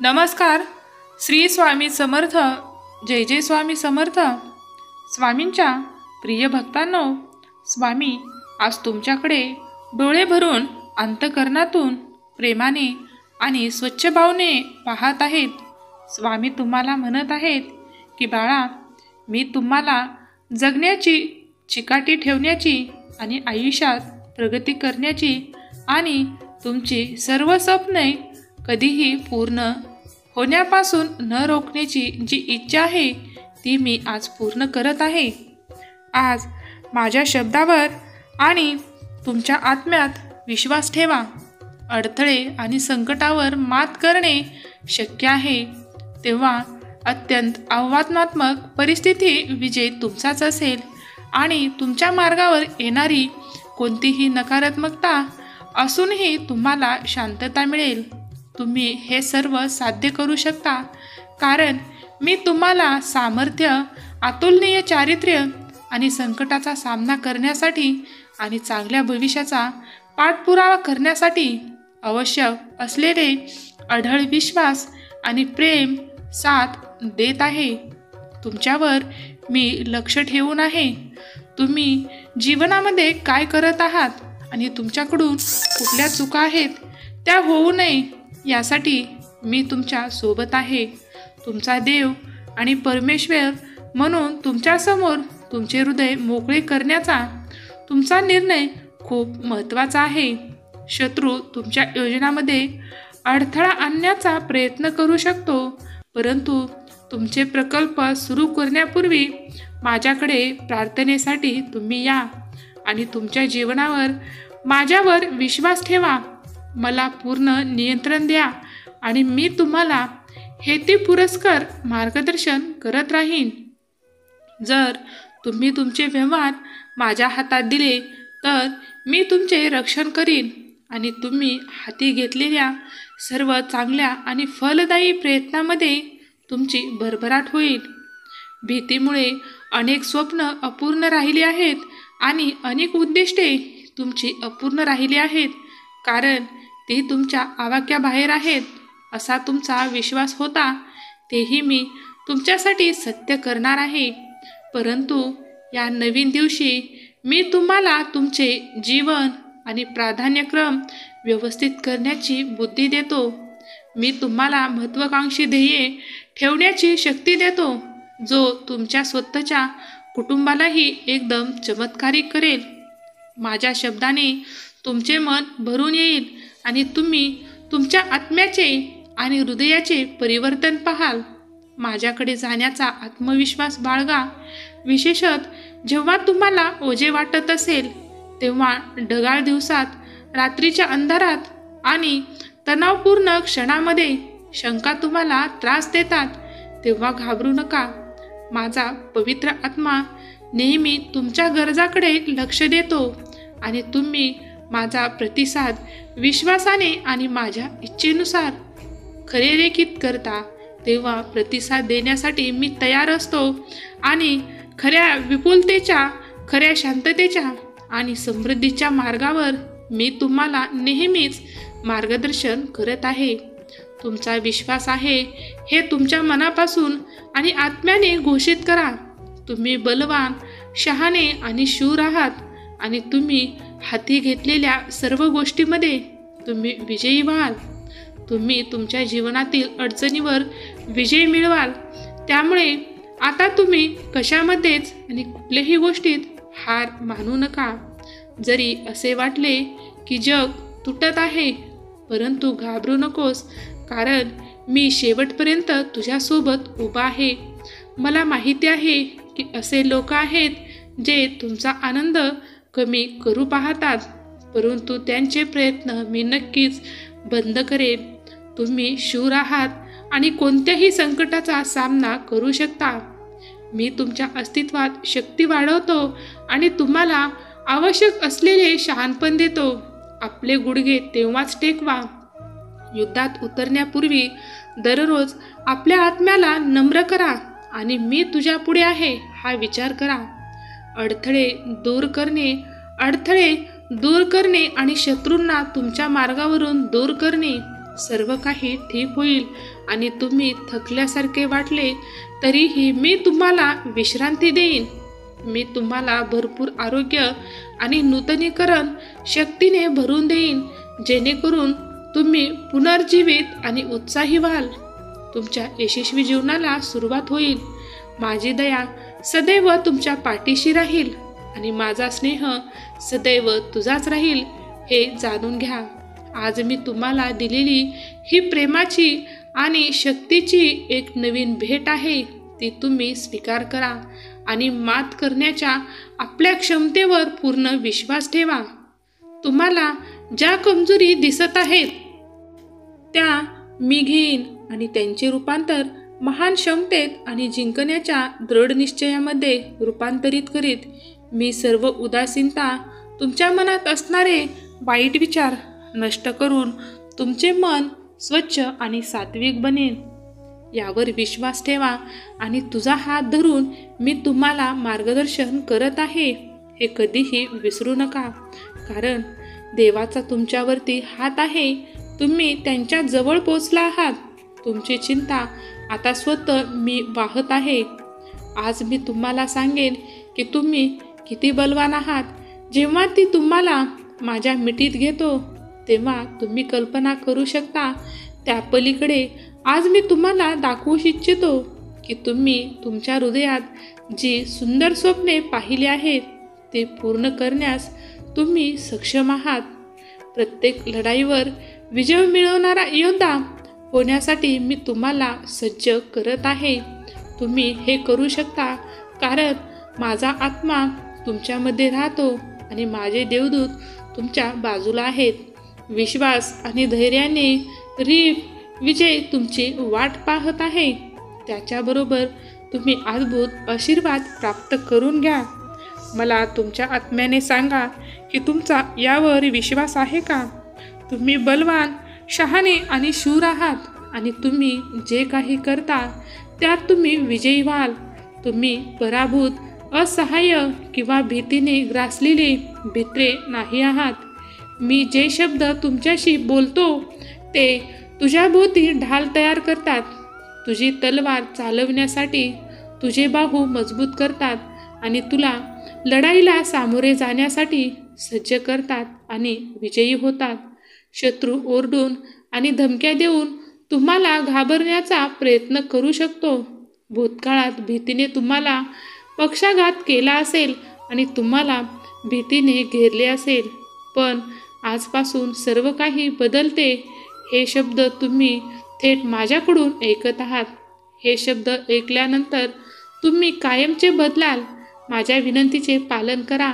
नमस्कार. श्री स्वामी समर्थ. जय जय स्वामी समर्थ. स्वामींच्या प्रिय भक्तांनो, स्वामी आज तुमच्याकडे डोळे भरून अंतःकरणातून प्रेमाने आणि स्वच्छ भावने पाहत आहेत. स्वामी तुम्हाला म्हणत आहेत की बाळा, मी तुम्हाला जगण्याची चिकाटी ठेवण्याची आणि आयुष्यात प्रगती करण्याची आणि तुमची सर्व स्वप्ने कधीही पूर्ण होण्यापासून न रोखण्याची जी इच्छा आहे ती मी आज पूर्ण करत आहे. आज माझ्या शब्दावर आणि तुमच्या आत्म्यात विश्वास ठेवा. अडथळे आणि संकटावर मात करणे शक्य आहे. तेव्हा अत्यंत आव्हानात्मक परिस्थिती विजय तुमचाच असेल आणि तुमच्या मार्गावर येणारी कोणतीही नकारात्मकता असूनही तुम्हाला शांतता मिळेल. तुम्ही हे सर्व साध्य करू शकता, कारण मी तुम्हाला सामर्थ्य, अतुलनीय चारित्र्य आणि संकटाचा सामना करण्यासाठी आणि चांगल्या भविष्याचा पाठपुरावा करण्यासाठी आवश्यक असलेले अढळ विश्वास आणि प्रेम साथ देत आहे. तुमच्यावर मी लक्ष ठेवून आहे. तुम्ही जीवनामध्ये काय करत आहात आणि तुमच्याकडून कुठल्या चुका आहेत त्या होऊ नये यासाठी मी तुमच्या सोबत आहे. तुमचा देव आणि परमेश्वर म्हणून तुमच्यासमोर तुमचे हृदय मोकळे करण्याचा तुमचा निर्णय खूप महत्त्वाचा आहे. शत्रू तुमच्या योजनामध्ये अडथळा आणण्याचा प्रयत्न करू शकतो, परंतु तुमचे प्रकल्प सुरू करण्यापूर्वी माझ्याकडे प्रार्थनेसाठी तुम्ही या आणि तुमच्या जीवनावर माझ्यावर विश्वास ठेवा. मला पूर्ण नियंत्रण द्या आणि मी तुम्हाला हेतुपुरस्सर मार्गदर्शन करत राहीन. जर तुम्ही तुमचे व्यवहार माझ्या हातात दिले तर मी तुमचे रक्षण करीन आणि तुम्ही हाती घेतलेल्या सर्व चांगल्या आणि फलदायी प्रयत्नांमध्ये तुमची भरभराट होईल. भीतीमुळे अनेक स्वप्न अपूर्ण राहिली आहेत आणि अनेक उद्दिष्टे तुमची अपूर्ण राहिली आहेत, कारण ते तुमच्या आवाक्याबाहेर आहेत असा तुमचा विश्वास होता. तेही मी तुमच्यासाठी सत्य करणार आहे. परंतु या नवीन दिवशी मी तुम्हाला तुमचे जीवन आणि प्राधान्यक्रम व्यवस्थित करण्याची बुद्धी देतो. मी तुम्हाला महत्त्वाकांक्षी ध्येये ठेवण्याची शक्ती देतो, जो तुमच्या स्वतःच्या कुटुंबालाही एकदम चमत्कारिक करेल. माझ्या शब्दाने तुमचे मन भरून येईल आणि तुम्ही तुमच्या आत्म्याचे आणि हृदयाचे परिवर्तन पाहाल. माझ्याकडे जाण्याचा आत्मविश्वास बाळगा. विशेषतः जेव्हा तुम्हाला ओझे वाटत असेल, तेव्हा ढगाळ दिवसात, रात्रीच्या अंधारात आणि तणावपूर्ण क्षणामध्ये शंका तुम्हाला त्रास देतात, तेव्हा घाबरू नका. माझा पवित्र आत्मा नेहमी तुमच्या गरजाकडे लक्ष देतो आणि तुम्ही माझा प्रतिसाद विश्वासाने आणि माझ्या इच्छेनुसार खरे रेखित करता, तेव्हा प्रतिसाद देण्यासाठी मी तयार असतो आणि खऱ्या विपुलतेच्या, खऱ्या शांततेच्या आणि समृद्धीच्या मार्गावर मी तुम्हाला नेहमीच मार्गदर्शन करत आहे. तुमचा विश्वास आहे हे तुमच्या मनापासून आणि आत्म्याने घोषित करा. तुम्ही बलवान, शहाणे आणि शूर आहात आणि तुम्ही हाती घेतलेल्या सर्व गोष्टींमध्ये तुम्ही विजयी व्हाल. तुम्ही तुमच्या जीवनातील अडचणीवर विजय मिळवाल. त्यामुळे आता तुम्ही कशामध्येच आणि कुठल्याही गोष्टीत हार मानू नका. जरी असे वाटले की जग तुटत आहे, परंतु घाबरू नकोस, कारण मी शेवटपर्यंत तुझ्यासोबत उभा आहे. मला माहिती आहे की असे लोक आहेत जे तुमचा आनंद कमी करू पाहतात, परंतु त्यांचे प्रयत्न मी नक्कीच बंद करेन. तुम्ही शूर आहात आणि कोणत्याही संकटाचा सामना करू शकता. मी तुमच्या अस्तित्वात शक्ती वाढवतो आणि तुम्हाला आवश्यक असलेले शहाणपण देतो. आपले गुडघे तेव्हाच टेकवा. युद्धात उतरण्यापूर्वी दररोज आपल्या आत्म्याला नम्र करा आणि मी तुझ्या पुढे आहे हा विचार करा. अडथळे दूर करणे आणि शत्रूंना तुमच्या मार्गावरून दूर करणे सर्व काही ठीक होईल आणि तुम्ही थकल्यासारखे वाटले तरीही मी तुम्हाला विश्रांती देईन. मी तुम्हाला भरपूर आरोग्य आणि नूतनीकरण शक्तीने भरून देईन, जेणेकरून तुम्ही पुनर्जीवित आणि उत्साही व्हाल. तुमच्या यशस्वी जीवनाला सुरुवात होईल. माझी दया सदैव तुमच्या पाठीशी राहील आणि माझा स्नेह सदैव तुझाच राहील हे जाणून घ्या. आज मी तुम्हाला दिलेली ही प्रेमाची आणि शक्तीची एक नवीन भेट आहे. ती तुम्ही स्वीकार करा आणि मात करण्याच्या आपल्या क्षमतेवर पूर्ण विश्वास ठेवा. तुम्हाला ज्या कमजोरी दिसत आहेत त्या मी घेईन आणि त्यांचे रूपांतर महान क्षमतेत आणि जिंकण्याच्या दृढ निश्चयामध्ये रूपांतरित करीत. मी सर्व उदासीनता, तुमच्या मनात असणारे वाईट विचार नष्ट करून तुमचे मन स्वच्छ आणि सात्विक बनेन. यावर विश्वास ठेवा आणि तुझा हात धरून मी तुम्हाला मार्गदर्शन करत आहे हे कधीही विसरू नका. कारण देवाचा तुमच्यावरती हात आहे. तुम्ही त्यांच्या जवळ पोचला आहात. तुमची चिंता आता स्वतः मी वाहत आहे. आज मी तुम्हाला सांगेन की तुम्ही किती बलवान आहात. जेव्हा ती तुम्हाला माझ्या मिठीत घेतो तेव्हा तुम्ही कल्पना करू शकता त्या पलीकडे आज मी तुम्हाला दाखवू इच्छितो की तुम्ही तुमच्या हृदयात जी सुंदर स्वप्ने पाहिली आहेत ते पूर्ण करण्यास तुम्ही सक्षम आहात. प्रत्येक लढाईवर विजय मिळवणारा योद्धा होण्यासाठी मी तुम्हाला सज्ज करत आहे. तुम्ही हे करू शकता कारण माझा आत्मा तुमच्यामध्ये राहतो आणि माझे देवदूत तुमच्या बाजूला आहेत. विश्वास आणि धैर्याने विजय तुमची वाट पाहत आहे. त्याच्याबरोबर तुम्ही अद्भुत आशीर्वाद प्राप्त करून घ्या. मला तुमच्या आत्म्याने सांगा की तुमचा यावर विश्वास आहे का? तुम्ही बलवान, शहाणे आणि शूर आहात आणि तुम्ही जे काही करता त्यात तुम्ही विजयी व्हाल. तुम्ही पराभूत, असहाय्य किंवा भीतीने ग्रासलेले भित्रे नाही आहात. मी जे शब्द तुमच्याशी बोलतो ते तुझ्याभोवती ढाल तयार करतात. तुझी तलवार चालवण्यासाठी तुझे बाहू मजबूत करतात आणि तुला लढाईला सामोरे जाण्यासाठी सज्ज करतात आणि विजयी होतात. शत्रू ओरडून आणि धमक्या देऊन तुम्हाला घाबरण्याचा प्रयत्न करू शकतो. भूतकाळात भीतीने तुम्हाला पक्षाघात केला असेल आणि तुम्हाला भीतीने घेरले असेल, पण आजपासून सर्व काही बदलते. हे शब्द तुम्ही थेट माझ्याकडून ऐकत आहात. हे शब्द ऐकल्यानंतर तुम्ही कायमचे बदलाल. माझ्या विनंतीचे पालन करा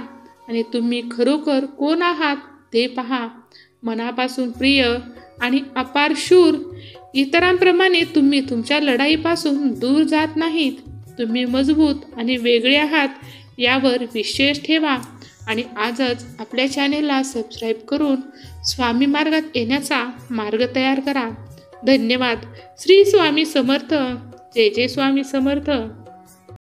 आणि तुम्ही खरोखर कोण आहात ते पहा. मनापासून प्रिय आणि अपार शूर. इतरांप्रमाणे तुम्ही तुमच्या लढाईपासून दूर जात नाहीत. तुम्ही मजबूत आणि वेगळे आहात यावर विश्वास ठेवा आणि आजच आपल्या चॅनेलला सबस्क्राईब करून स्वामी मार्गात येण्याचा मार्ग तयार करा. धन्यवाद. श्री स्वामी समर्थ. जय जय स्वामी समर्थ.